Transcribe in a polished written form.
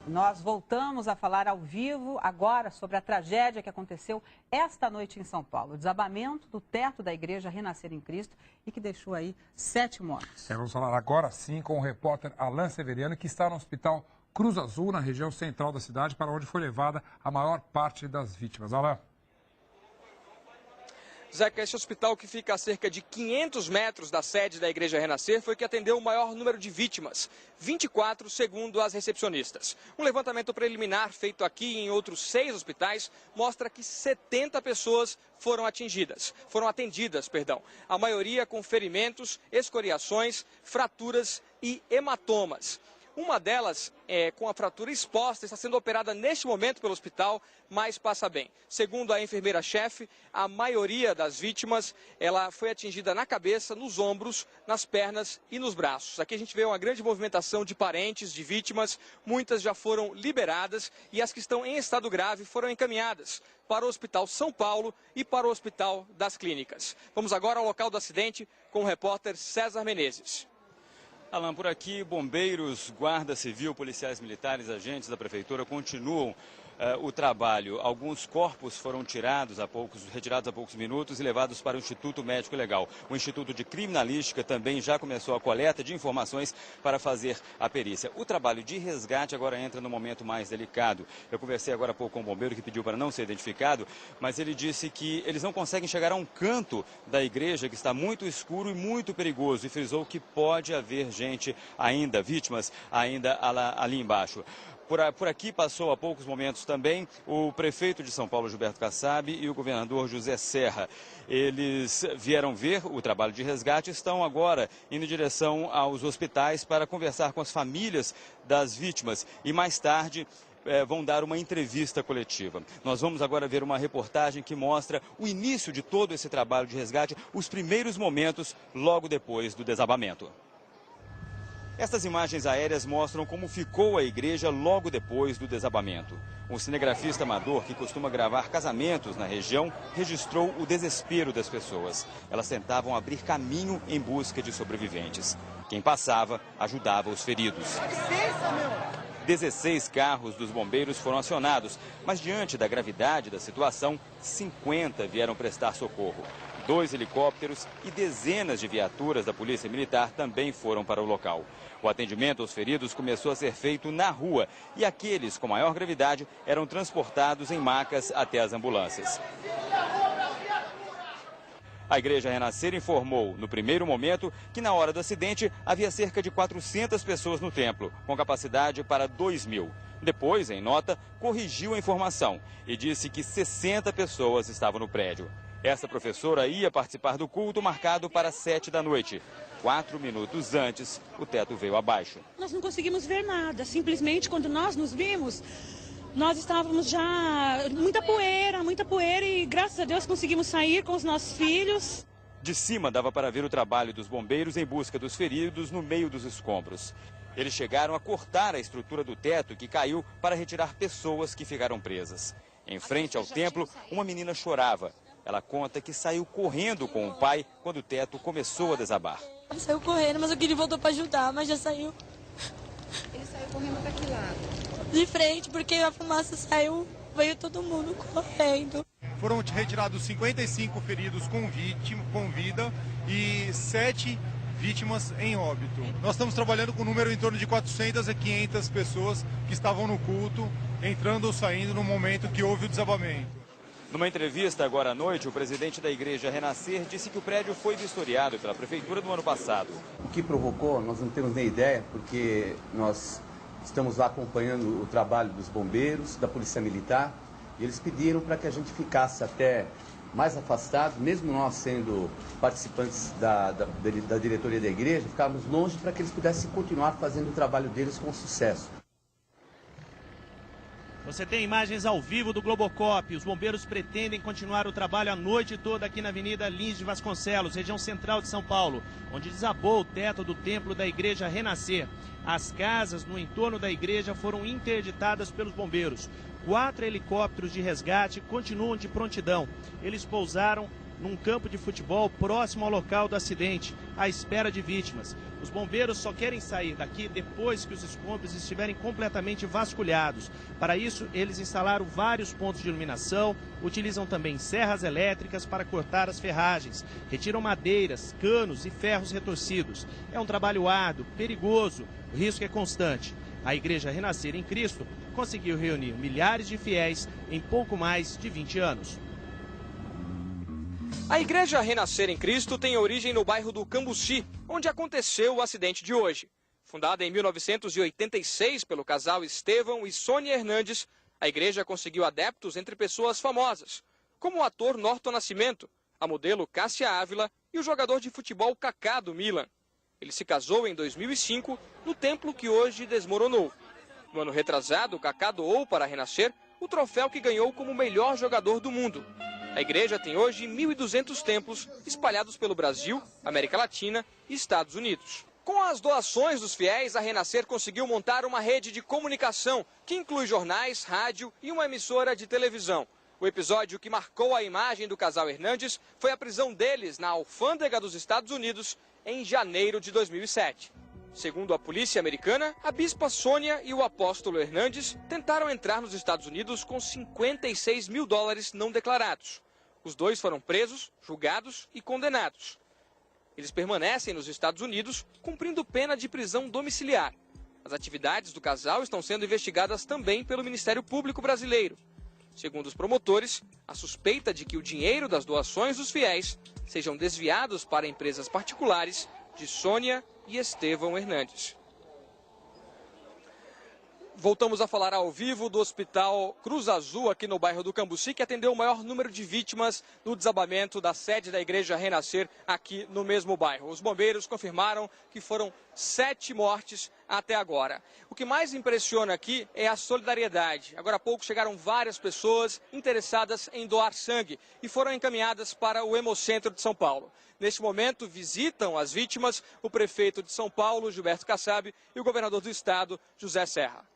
Nós voltamos a falar ao vivo agora sobre a tragédia que aconteceu esta noite em São Paulo. O desabamento do teto da igreja Renascer em Cristo e que deixou aí 7 mortos. Vamos falar agora sim com o repórter Alan Severiano, que está no Hospital Cruz Azul, na região central da cidade, para onde foi levada a maior parte das vítimas. Alan. Zeca, esse hospital, que fica a cerca de 500 metros da sede da Igreja Renascer, foi que atendeu o maior número de vítimas, 24, segundo as recepcionistas. Um levantamento preliminar feito aqui e em outros 6 hospitais mostra que 70 pessoas foram atendidas. A maioria com ferimentos, escoriações, fraturas e hematomas. Uma delas, com a fratura exposta, está sendo operada neste momento pelo hospital, mas passa bem. Segundo a enfermeira-chefe, a maioria das vítimas ela foi atingida na cabeça, nos ombros, nas pernas e nos braços. Aqui a gente vê uma grande movimentação de parentes, de vítimas. Muitas já foram liberadas e as que estão em estado grave foram encaminhadas para o Hospital São Paulo e para o Hospital das Clínicas. Vamos agora ao local do acidente com o repórter César Menezes. Alan, por aqui, bombeiros, guarda civil, policiais militares, agentes da prefeitura continuam o trabalho. Alguns corpos foram retirados há poucos minutos e levados para o Instituto Médico Legal. O Instituto de Criminalística também já começou a coleta de informações para fazer a perícia. O trabalho de resgate agora entra no momento mais delicado. Eu conversei agora há pouco com um bombeiro que pediu para não ser identificado, mas ele disse que eles não conseguem chegar a um canto da igreja que está muito escuro e muito perigoso, e frisou que pode haver gente ainda, vítimas ainda ali embaixo. Por aqui passou há poucos momentos também o prefeito de São Paulo, Gilberto Kassab, e o governador José Serra. Eles vieram ver o trabalho de resgate e estão agora indo em direção aos hospitais para conversar com as famílias das vítimas e mais tarde vão dar uma entrevista coletiva. Nós vamos agora ver uma reportagem que mostra o início de todo esse trabalho de resgate, os primeiros momentos logo depois do desabamento. Estas imagens aéreas mostram como ficou a igreja logo depois do desabamento. Um cinegrafista amador que costuma gravar casamentos na região registrou o desespero das pessoas. Elas tentavam abrir caminho em busca de sobreviventes. Quem passava ajudava os feridos. 16 carros dos bombeiros foram acionados, mas diante da gravidade da situação, 50 vieram prestar socorro. 2 helicópteros e dezenas de viaturas da Polícia Militar também foram para o local. O atendimento aos feridos começou a ser feito na rua e aqueles com maior gravidade eram transportados em macas até as ambulâncias. A Igreja Renascer informou, no primeiro momento, que na hora do acidente havia cerca de 400 pessoas no templo, com capacidade para 2.000. Depois, em nota, corrigiu a informação e disse que 60 pessoas estavam no prédio. Essa professora ia participar do culto marcado para 7 da noite. 4 minutos antes, o teto veio abaixo. Nós não conseguimos ver nada. Simplesmente, quando nós nos vimos, nós estávamos já muita poeira e graças a Deus conseguimos sair com os nossos filhos. De cima dava para ver o trabalho dos bombeiros em busca dos feridos no meio dos escombros. Eles chegaram a cortar a estrutura do teto que caiu para retirar pessoas que ficaram presas. Em frente ao templo, uma menina chorava. Ela conta que saiu correndo com o pai quando o teto começou a desabar. Ele saiu correndo, mas eu queria voltar para ajudar, mas já saiu. Ele saiu correndo para que lado? De frente, porque a fumaça saiu, veio todo mundo correndo. Foram retirados 55 feridos com vida e 7 vítimas em óbito. Nós estamos trabalhando com um número em torno de 400 a 500 pessoas que estavam no culto, entrando ou saindo no momento que houve o desabamento. Numa entrevista agora à noite, o presidente da Igreja Renascer disse que o prédio foi vistoriado pela prefeitura no ano passado. O que provocou, nós não temos nem ideia, porque nós estamos lá acompanhando o trabalho dos bombeiros, da Polícia Militar, e eles pediram para que a gente ficasse até mais afastado, mesmo nós sendo participantes da diretoria da igreja, ficávamos longe para que eles pudessem continuar fazendo o trabalho deles com sucesso. Você tem imagens ao vivo do Globocop. Os bombeiros pretendem continuar o trabalho a noite toda aqui na Avenida Lins de Vasconcelos, região central de São Paulo, onde desabou o teto do templo da Igreja Renascer. As casas no entorno da igreja foram interditadas pelos bombeiros. 4 helicópteros de resgate continuam de prontidão. Eles pousaram num campo de futebol próximo ao local do acidente, à espera de vítimas. Os bombeiros só querem sair daqui depois que os escombros estiverem completamente vasculhados. Para isso, eles instalaram vários pontos de iluminação, utilizam também serras elétricas para cortar as ferragens, retiram madeiras, canos e ferros retorcidos. É um trabalho árduo, perigoso, o risco é constante. A Igreja Renascer em Cristo conseguiu reunir milhares de fiéis em pouco mais de 20 anos. A Igreja Renascer em Cristo tem origem no bairro do Cambuci, onde aconteceu o acidente de hoje. Fundada em 1986 pelo casal Estevão e Sônia Hernandes, a igreja conseguiu adeptos entre pessoas famosas, como o ator Norton Nascimento, a modelo Cássia Ávila e o jogador de futebol Kaká do Milan. Ele se casou em 2005 no templo que hoje desmoronou. No ano retrasado, Kaká doou para a Renascer o troféu que ganhou como melhor jogador do mundo. A igreja tem hoje 1.200 templos espalhados pelo Brasil, América Latina e Estados Unidos. Com as doações dos fiéis, a Renascer conseguiu montar uma rede de comunicação que inclui jornais, rádio e uma emissora de televisão. O episódio que marcou a imagem do casal Hernandes foi a prisão deles na alfândega dos Estados Unidos em janeiro de 2007. Segundo a polícia americana, a bispa Sônia e o apóstolo Hernandes tentaram entrar nos Estados Unidos com $56 mil não declarados. Os dois foram presos, julgados e condenados. Eles permanecem nos Estados Unidos cumprindo pena de prisão domiciliar. As atividades do casal estão sendo investigadas também pelo Ministério Público brasileiro. Segundo os promotores, a suspeita de que o dinheiro das doações dos fiéis sejam desviados para empresas particulares de Sônia e Estevão Hernandes. Voltamos a falar ao vivo do Hospital Cruz Azul, aqui no bairro do Cambuci, que atendeu o maior número de vítimas no desabamento da sede da Igreja Renascer aqui no mesmo bairro. Os bombeiros confirmaram que foram 7 mortes até agora. O que mais impressiona aqui é a solidariedade. Agora há pouco chegaram várias pessoas interessadas em doar sangue e foram encaminhadas para o Hemocentro de São Paulo. Neste momento, visitam as vítimas o prefeito de São Paulo, Gilberto Kassab, e o governador do estado, José Serra.